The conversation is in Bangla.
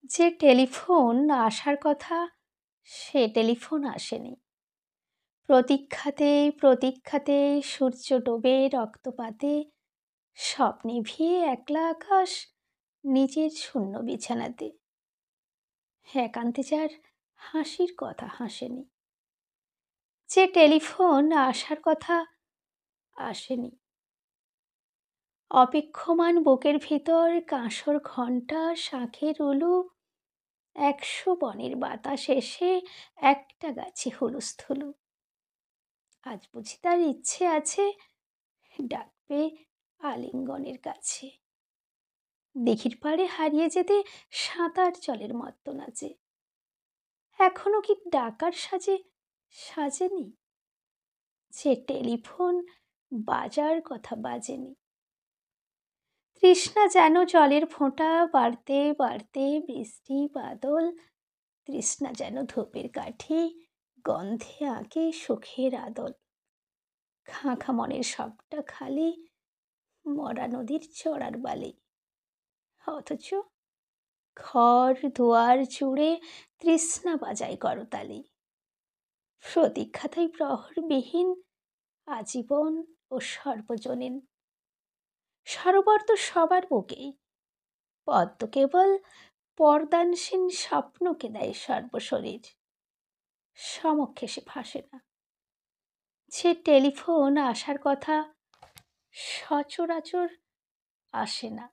যে টেলিফোন আসার কথা সে টেলিফোন আসেনি। প্রতীক্ষাতে প্রতীক্ষাতে সূর্য ডোবে রক্তপাতে, সব নিভিয়ে একলা আকাশ নিজের শূন্য বিছানাতে। একান্তে যার হাসির কথা হাসেনি। যে টেলিফোন আসার কথা আসেনি। অপেক্ষমান বুকের ভিতর কাঁসর ঘণ্টা শাঁখের উলু, ১০০ বনের বাতাস এসে একটা গাছে হুলুস্থুলু। আজ বুঝি তার ইচ্ছে আছে ডাকবে আলিঙ্গনের কাছে। দিঘির পাড়ে হারিয়ে যেতে সাঁতার জলের মত্ত নাচে। এখনো কি ডাকার সাজে সাজেনি? যে টেলিফোন বাজার কথা বাজেনি। তৃষ্ণা যেন জলের ফোঁটা বাড়তে বাড়তে বৃষ্টি বাদল, তৃষ্ণা যেন ধূপের কাঠি গন্ধে আঁকে সুখের আদল। খাঁ খাঁ মনের সবটা খালি মরা নদীর চড়ার বালি। অথচ ঘর দুয়ার জুড়ে তৃষ্ণা বাজায় করতালি। প্রতীক্ষাতেই প্রহরবিহীন আজীবন ও সর্বজনীন। সরোবর তো সবার বুকেই, পদ্ম কেবল পর্দানসীন স্বপ্নকে দেয় সর্বশরীর। সমক্ষে সে ভাসে না। যে টেলিফোন আসার কথা সচরাচর আসে না।